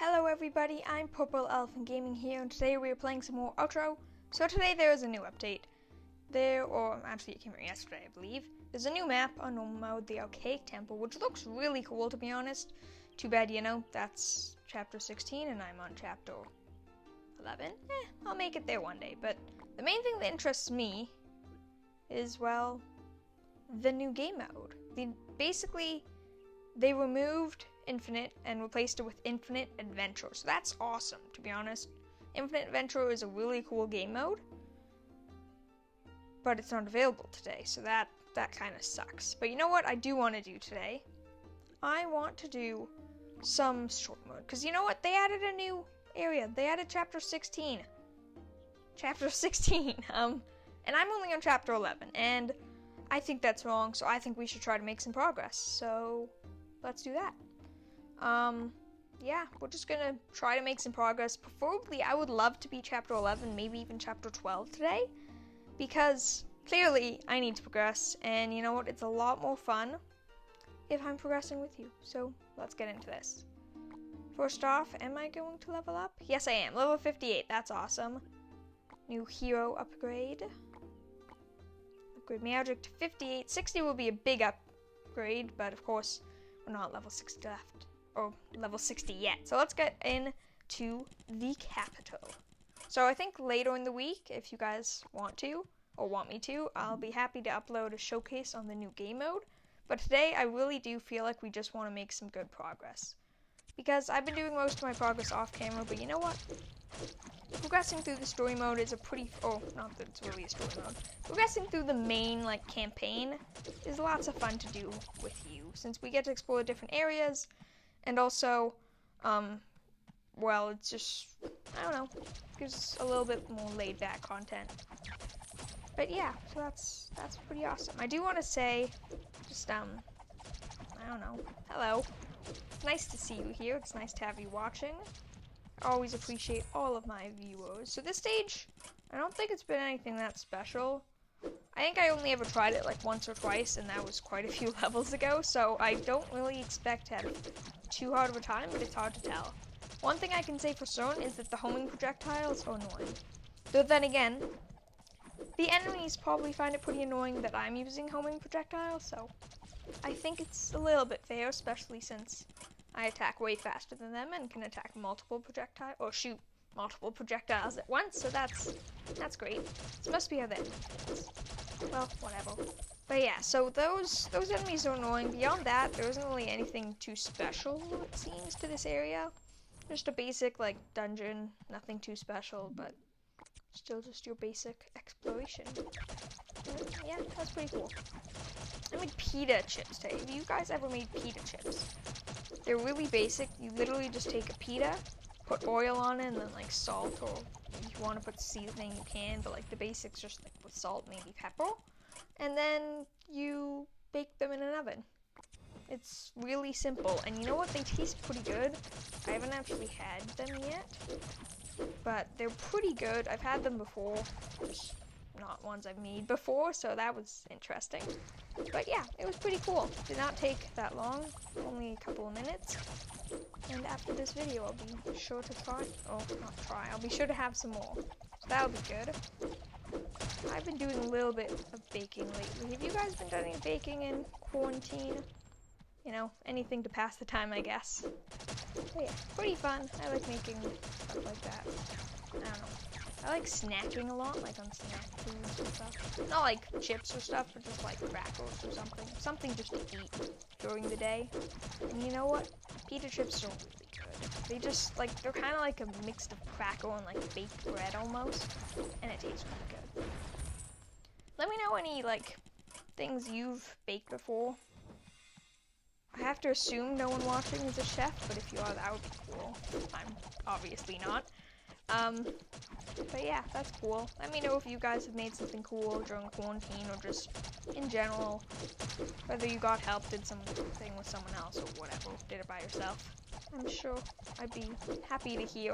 Hello everybody, I'm Purple Elephant Gaming here, and today we are playing some more Outro. So today there is a new update. Actually it came out yesterday I believe. There's a new map on normal mode, the Archaic Temple, which looks really cool to be honest. Too bad, that's chapter 16 and I'm on chapter 11. I'll make it there one day, but the main thing that interests me is, well, the new game mode. Basically, they removed Infinite and replaced it with Infinite Adventure. So that's awesome, to be honest. Infinite Adventure is a really cool game mode, but it's not available today, so that kind of sucks. But you know what I do want to do today? I want to do some story mode, because you know what? They added a new area. They added chapter 16. Chapter 16. And I'm only on chapter 11, and I think that's wrong, so I think we should try to make some progress. So let's do that. Yeah, we're just gonna try to make some progress. Preferably, I would love to be chapter 11, maybe even chapter 12 today, because clearly I need to progress, and you know what? It's a lot more fun if I'm progressing with you. So let's get into this. First off, am I going to level up? Yes, I am. Level 58. That's awesome. New hero upgrade. Upgrade magic to 58. 60 will be a big upgrade, but of course, we're not level 60 left. Or level 60 yet. So let's get into the capital. So I think later in the week, if you guys want to, or want me to, I'll be happy to upload a showcase on the new game mode. But today, I really do feel like we just want to make some good progress. Because I've been doing most of my progress off camera, but you know what? Progressing through the story mode is a pretty, not that it's really a story mode. Progressing through the main, campaign is lots of fun to do with you, since we get to explore different areas, and also, well, it's just, I don't know, gives a little bit more laid-back content. But yeah, so that's pretty awesome. I do want to say, just, I don't know, hello. It's nice to see you here. It's nice to have you watching. I always appreciate all of my viewers. So this stage, I don't think it's been anything that special. I think I only ever tried it once or twice, and that was quite a few levels ago, so I don't really expect to have too hard of a time, but it's hard to tell. One thing I can say for certain is that the homing projectiles are annoying. Though then again, the enemies probably find it pretty annoying that I'm using homing projectiles, so I think it's a little bit fair, especially since I attack way faster than them and can attack multiple projectiles, or shoot multiple projectiles at once, so that's great. This must be how that is. Well, whatever. But yeah, so those enemies are annoying. Beyond that, there isn't really anything too special, it seems, to this area. Just a basic, dungeon, nothing too special, but still just your basic exploration. Yeah, that's pretty cool. I made pita chips today. Have you guys ever made pita chips? They're really basic. You literally just take a pita, put oil on it, and then salt, or if you want to put seasoning you can, but the basics just with salt, maybe pepper, and then you bake them in an oven. It's really simple, and you know what? They taste pretty good. I haven't actually had them yet, but they're pretty good. I've had them before. Just not ones I've made before, so that was interesting. But yeah, it was pretty cool. Did not take that long, only a couple of minutes. And after this video, I'll be sure to try, I'll be sure to have some more. So that'll be good. I've been doing a little bit of baking lately. Have you guys been doing any baking in quarantine? You know, anything to pass the time, I guess. But yeah, pretty fun. I like making stuff like that. I don't know. I like snacking a lot, on snack foods and stuff. Not chips or stuff, but just crackers or something. Something just to eat during the day. And you know what? Pita chips are really good. They just, they're kind of a mix of cracker and baked bread almost. And it tastes really good. Let me know any, things you've baked before. I have to assume no one watching is a chef, but if you are, that would be cool. I'm obviously not. But yeah, that's cool. Let me know if you guys have made something cool during quarantine, or just in general, whether you got help, did something with someone else, or whatever, did it by yourself. I'm sure I'd be happy to hear,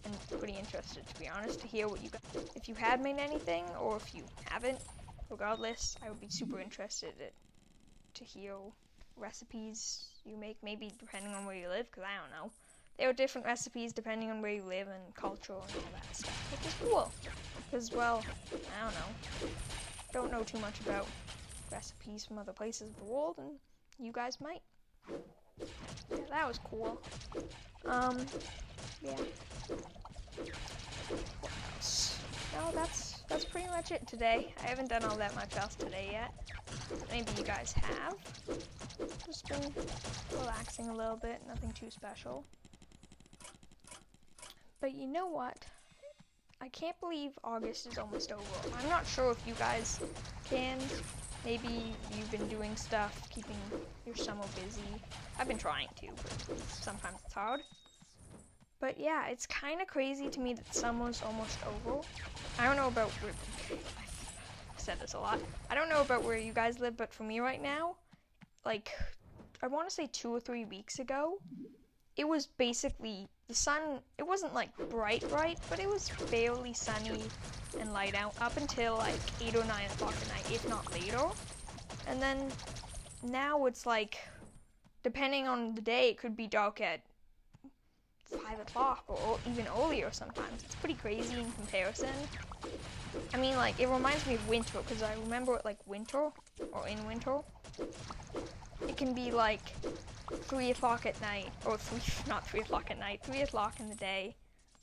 and pretty interested, to be honest, to hear what you got. If you had made anything, or if you haven't, regardless, I would be super interested to hear recipes you make, maybe depending on where you live, because I don't know. there are different recipes depending on where you live and culture and all that stuff, which is cool. Because, well, I don't know too much about recipes from other places of the world, and you guys might. Yeah, that was cool. Yeah. What else? No, that's pretty much it today. I haven't done all that much else today yet. Maybe you guys have. Just been relaxing a little bit, nothing too special. But you know what? I can't believe August is almost over. I'm not sure if you guys can. Maybe you've been doing stuff, keeping your summer busy. I've been trying to, but sometimes it's hard. But yeah, it's kind of crazy to me that summer's almost over. I don't know about where, I've said this a lot. I don't know about where you guys live, but for me right now, like, I want to say 2 or 3 weeks ago, it was basically, the sun, it wasn't like bright, but it was fairly sunny and light out up until like 8 or 9 o'clock at night, if not later. And then now it's like, depending on the day, it could be dark at 5 o'clock or even earlier sometimes. It's pretty crazy in comparison. I mean, like, it reminds me of winter, because I remember it like winter, or in winter. It can be like 3 o'clock at night, or not 3 o'clock at night, 3 o'clock in the day.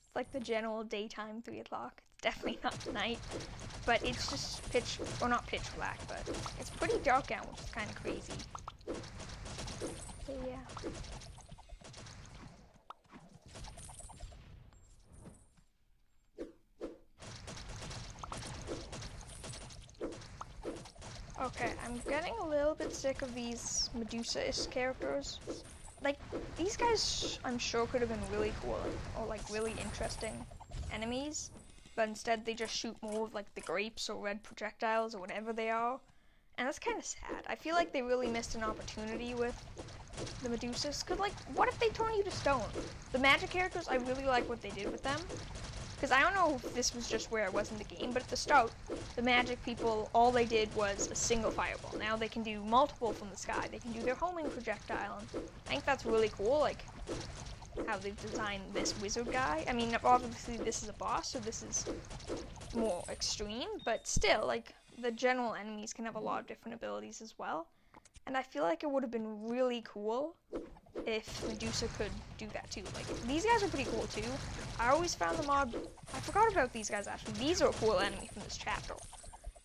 It's like the general daytime 3 o'clock. It's definitely not night, but it's just pitch, or not pitch black, but it's pretty dark out, which is kind of crazy. So yeah. Okay, I'm getting a little bit sick of these Medusa-ish characters. Like, these guys, I'm sure, could have been really cool, or like really interesting enemies, but instead they just shoot more of like the grapes or red projectiles or whatever they are, and that's kind of sad. I feel like they really missed an opportunity with the Medusas, because like, what if they turn you to stone? The magic characters, I really like what they did with them. Because I don't know if this was just where I was in the game, but at the start, the magic people, all they did was a single fireball. Now they can do multiple from the sky. They can do their homing projectile, and I think that's really cool, like, how they've designed this wizard guy. I mean, obviously this is a boss, so this is more extreme, but still, like, the general enemies can have a lot of different abilities as well. And I feel like it would have been really cool if Medusa could do that too. Like, these guys are pretty cool too. I always found the mob, I forgot about these guys actually. These are a cool enemy from this chapter.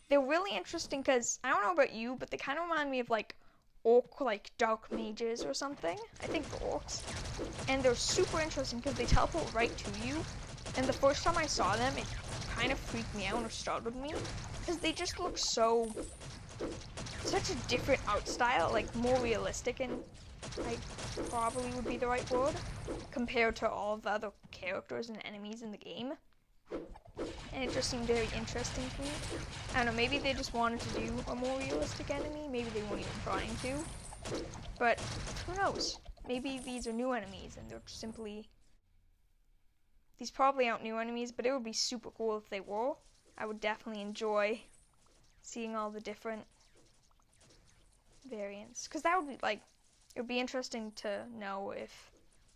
They're really interesting because, I don't know about you, but they kind of remind me of like orc, like dark mages or something. I think they're orcs. And they're super interesting because they teleport right to you. And the first time I saw them, it kind of freaked me out or startled me. Because they just look so, such a different art style, like more realistic and like probably would be the right word, compared to all of the other characters and enemies in the game. And it just seemed very interesting to me. I don't know, maybe they just wanted to do a more realistic enemy, maybe they weren't even trying to. But who knows? Maybe these are new enemies and they're simply, these probably aren't new enemies, but it would be super cool if they were. I would definitely enjoy seeing all the different variants, because that would be like, it would be interesting to know if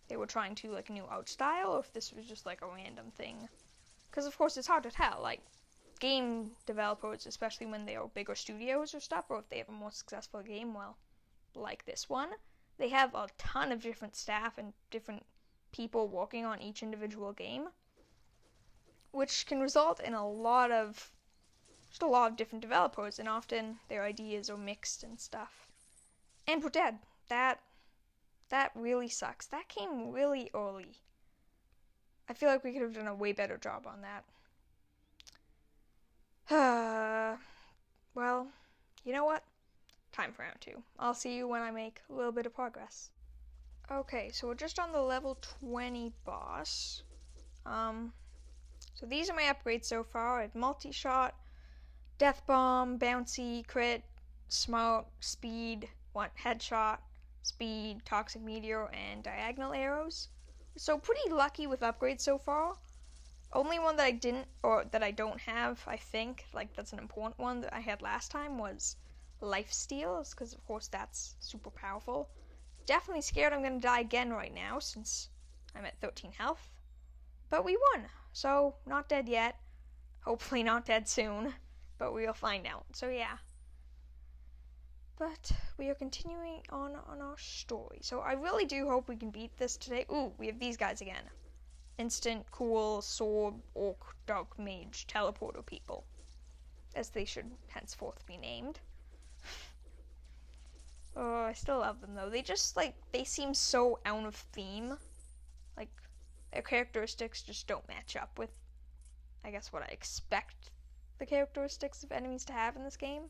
they were trying to like a new art style or if this was just like a random thing. Because of course it's hard to tell, like game developers, especially when they are bigger studios or stuff, or if they have a more successful game, well, like this one, they have a ton of different staff and different people working on each individual game, which can result in a lot of different developers, and often their ideas are mixed and stuff. And we're dead. That really sucks. That came really early. I feel like we could have done a way better job on that. Well, you know what? Time for round 2. I'll see you when I make a little bit of progress. Okay, so we're just on the level 20 boss. So these are my upgrades so far. I have multi-shot, death bomb, bouncy, crit, smart, speed, headshot, speed, toxic meteor, and diagonal arrows. So pretty lucky with upgrades so far. Only one that I didn't, or that I don't have, I think, like that's an important one that I had last time, was lifesteal, because of course that's super powerful. Definitely scared I'm gonna die again right now, since I'm at 13 health. But we won, so not dead yet. Hopefully not dead soon, but we'll find out. So yeah. But we are continuing on our story. So I really do hope we can beat this today. Ooh, we have these guys again. Instant, cool, sword, orc, dark mage, teleporter people. As they should henceforth be named. Oh, I still love them though. They just, like, they seem so out of theme. Like, their characteristics just don't match up with, I guess, what I expect the characteristics of enemies to have in this game.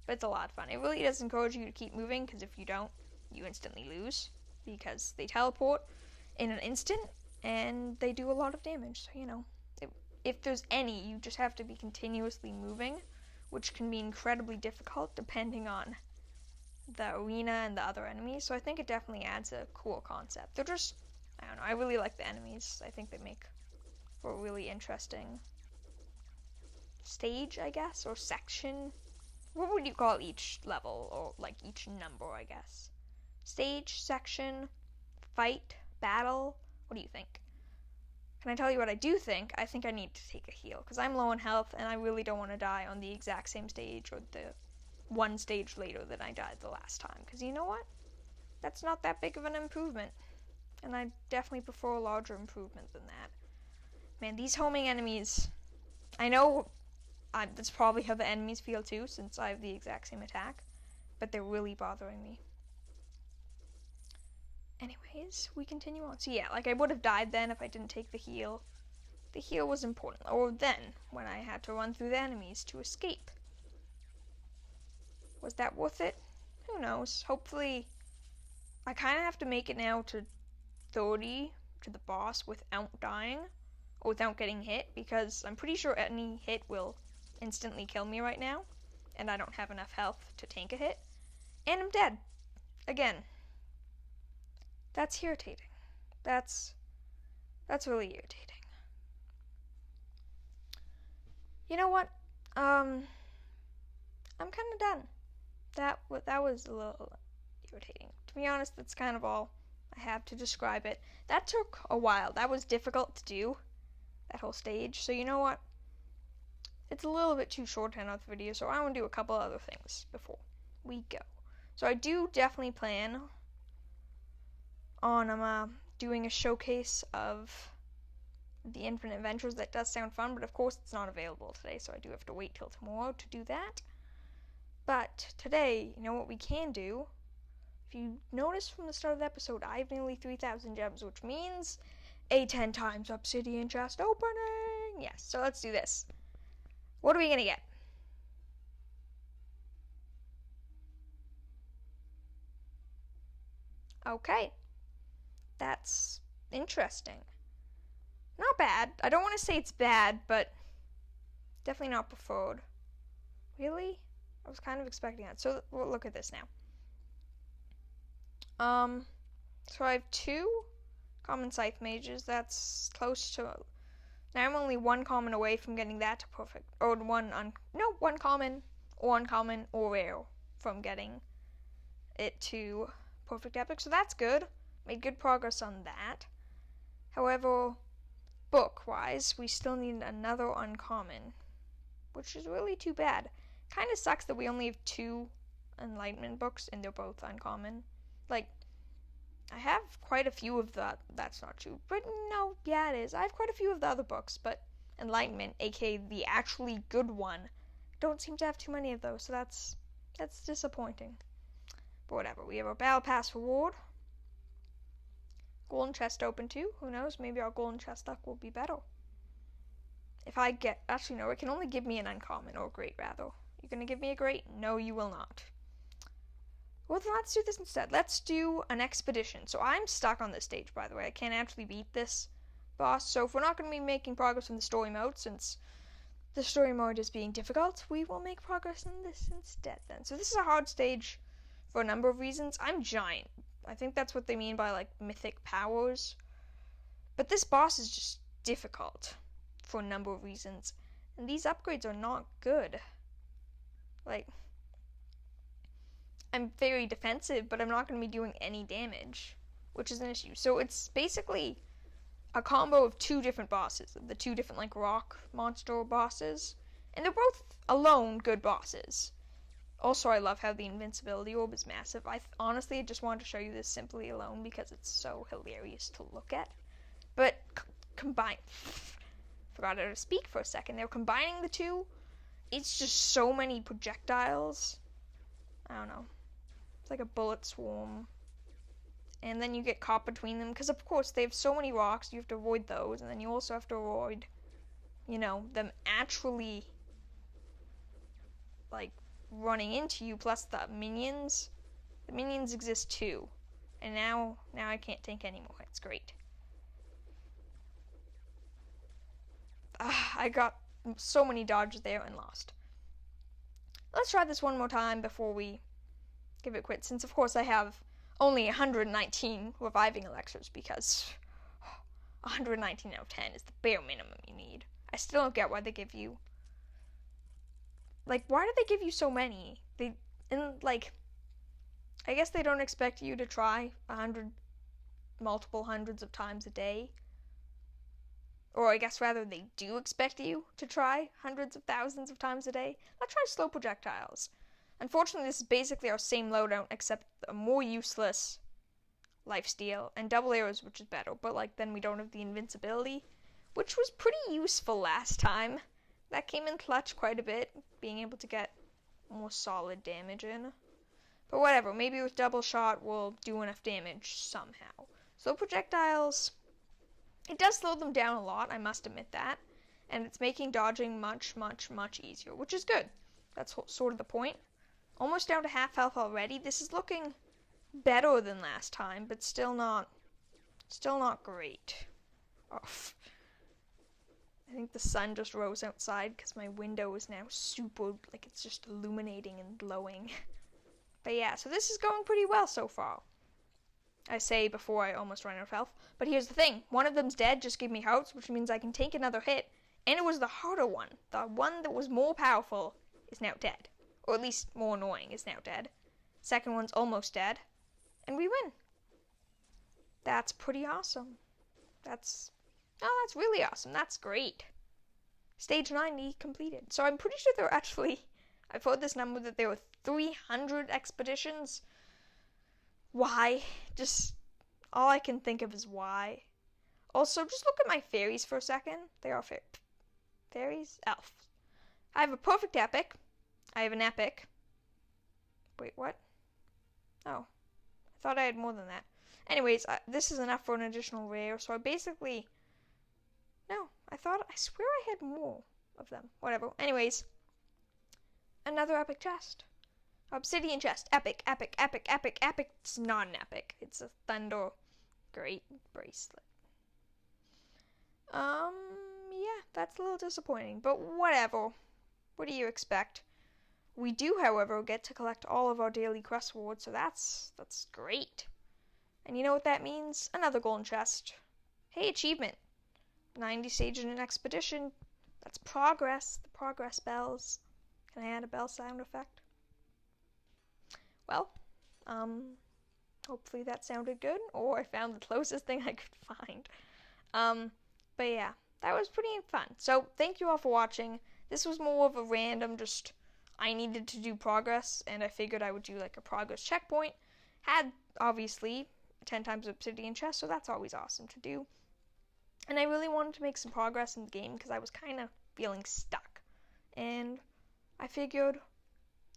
But it's a lot of fun. It really does encourage you to keep moving, because if you don't, you instantly lose. Because they teleport in an instant, and they do a lot of damage. So, you know, if there's any, you just have to be continuously moving, which can be incredibly difficult depending on the arena and the other enemies. So I think it definitely adds a cool concept. They're just, I don't know, I really like the enemies. I think they make for a really interesting stage, I guess, or section. What would you call each level, or like each number, I guess? Stage, section, fight, battle? What do you think? Can I tell you what I do think? I think I need to take a heal, because I'm low on health, and I really don't want to die on the exact same stage, or the one stage later than I died the last time. Because you know what? That's not that big of an improvement. And I definitely prefer a larger improvement than that. Man, these homing enemies, I know that's probably how the enemies feel too, since I have the exact same attack, but they're really bothering me. Anyways, we continue on. So yeah, like I would have died then if I didn't take the heal. The heal was important, or then, when I had to run through the enemies to escape. Was that worth it? Who knows? Hopefully, I kind of have to make it now to 30 to the boss without dying, or without getting hit, because I'm pretty sure any hit will instantly kill me right now, and I don't have enough health to tank a hit, and I'm dead again. That's irritating. That's really irritating. You know what? I'm kind of done. That was a little irritating. To be honest, that's kind of all I have to describe it. That took a while. That was difficult to do, that whole stage. So you know what? It's a little bit too short to end off the video, so I want to do a couple other things before we go. So I do definitely plan on doing a showcase of the Infinite Adventures. That does sound fun, but of course it's not available today, so I do have to wait till tomorrow to do that. But today, you know what we can do? If you notice from the start of the episode, I have nearly 3,000 gems, which means a 10 times obsidian chest opening. Yes, so let's do this. What are we gonna get? Okay. That's interesting. Not bad. I don't want to say it's bad, but definitely not preferred. Really? I was kind of expecting that. So we'll look at this now. So I have 2 common scythe mages. That's close to. Now I'm only 1 common away from getting that to perfect, or 1 common, or uncommon, or rare from getting it to perfect epic. So that's good. Made good progress on that. However, book-wise, we still need another uncommon, which is really too bad. Kind of sucks that we only have 2 enlightenment books and they're both uncommon. Like, I have quite a few of that's not true, but no, yeah it is. I have quite a few of the other books, but enlightenment, aka the actually good one, don't seem to have too many of those, so that's disappointing. But whatever, we have our battle pass reward. Golden chest open too. Who knows? Maybe our golden chest luck will be better. If I get, actually no, it can only give me an uncommon, or great rather. You're gonna give me a great? No, you will not. Well, then let's do this instead. Let's do an expedition. So I'm stuck on this stage, by the way. I can't actually beat this boss. So if we're not going to be making progress in the story mode, since the story mode is being difficult, we will make progress in this instead then. So this is a hard stage for a number of reasons. I'm giant. I think that's what they mean by, like, mythic powers. But this boss is just difficult for a number of reasons. And these upgrades are not good. Like, I'm very defensive, but I'm not going to be doing any damage, which is an issue. So it's basically a combo of two different bosses, the two different like rock monster bosses, and they're both alone good bosses. Also, I love how the invincibility orb is massive. Honestly just wanted to show you this simply alone because it's so hilarious to look at. But combine, forgot how to speak for a second. They're combining the two. It's just so many projectiles. I don't know. It's like a bullet swarm. And then you get caught between them because, of course, they have so many rocks. You have to avoid those, and then you also have to avoid, them actually like running into you. Plus the minions. The minions exist too, and now I can't tank anymore. It's great. I got so many dodges there and lost. Let's try this one more time before we give it quit, since of course I have only 119 reviving elixirs, because 119 out of 10 is the bare minimum you need. I still don't get why they give you, why do they give you so many? I guess they don't expect you to try multiple hundreds of times a day. Or I guess rather they do expect you to try hundreds of thousands of times a day. Let's try slow projectiles. Unfortunately, this is basically our same loadout, except a more useless lifesteal and double arrows, which is better. But then we don't have the invincibility, which was pretty useful last time. That came in clutch quite a bit, being able to get more solid damage in. But whatever, maybe with double shot we'll do enough damage somehow. Slow projectiles, it does slow them down a lot, I must admit that. And it's making dodging much, much, much easier, which is good. That's sort of the point. Almost down to half health already. This is looking better than last time, but still not great. Oh, I think the sun just rose outside because my window is now super, it's just illuminating and glowing. But yeah, so this is going pretty well so far. I say before I almost run out of health. But here's the thing. One of them's dead, just give me hearts, which means I can take another hit. And it was the harder one. The one that was more powerful is now dead. Or at least more annoying is now dead. Second one's almost dead. And we win. That's pretty awesome. That's really awesome. That's great. Stage 90 completed. So I'm pretty sure there were actually, I've heard this number that there were 300 expeditions. Why? Just, all I can think of is why. Also, just look at my fairies for a second. They are fairies? Elves. I have a perfect epic. I have an epic. Wait, what? Oh. I thought I had more than that. Anyways, this is enough for an additional rare, so I basically... No, I swear I had more of them. Whatever. Anyways, another epic chest. Obsidian chest. Epic, epic, epic, epic, epic. It's not an epic. It's a Thunder Great Bracelet. Yeah, that's a little disappointing, but whatever. What do you expect? We do, however, get to collect all of our daily quest rewards, so that's great. And you know what that means? Another golden chest. Hey, achievement. 90 stages in an expedition. That's progress. The progress bells. Can I add a bell sound effect? Well, hopefully that sounded good, or I found the closest thing I could find. But yeah, that was pretty fun. So, thank you all for watching. This was more of a random, just, I needed to do progress, and I figured I would do a progress checkpoint. Had, obviously, 10 times obsidian chest, so that's always awesome to do. And I really wanted to make some progress in the game, because I was kind of feeling stuck. And I figured,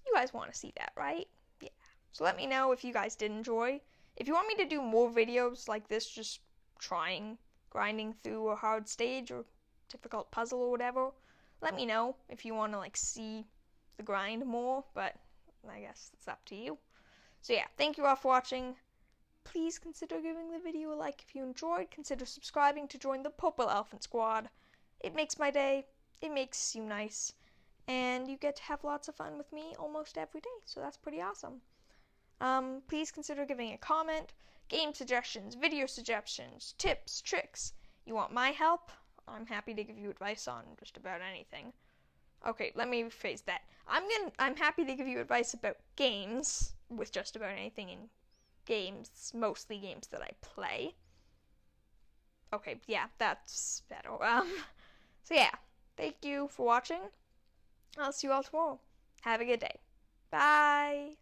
you guys want to see that, right? Yeah. So let me know if you guys did enjoy. If you want me to do more videos like this, just grinding through a hard stage or difficult puzzle or whatever, let me know if you want to see the grind more, but I guess it's up to you. So yeah, thank you all for watching. Please consider giving the video a like if you enjoyed. Consider subscribing to join the Purple Elephant Squad. It makes my day. It makes you nice. And you get to have lots of fun with me almost every day, so that's pretty awesome. Please consider giving a comment, game suggestions, video suggestions, tips, tricks. You want my help? I'm happy to give you advice on just about anything. Okay, let me rephrase that. I'm happy to give you advice about games, with just about anything in games, mostly games that I play. Okay, yeah, that's better. So yeah, thank you for watching. I'll see you all tomorrow. Have a good day. Bye.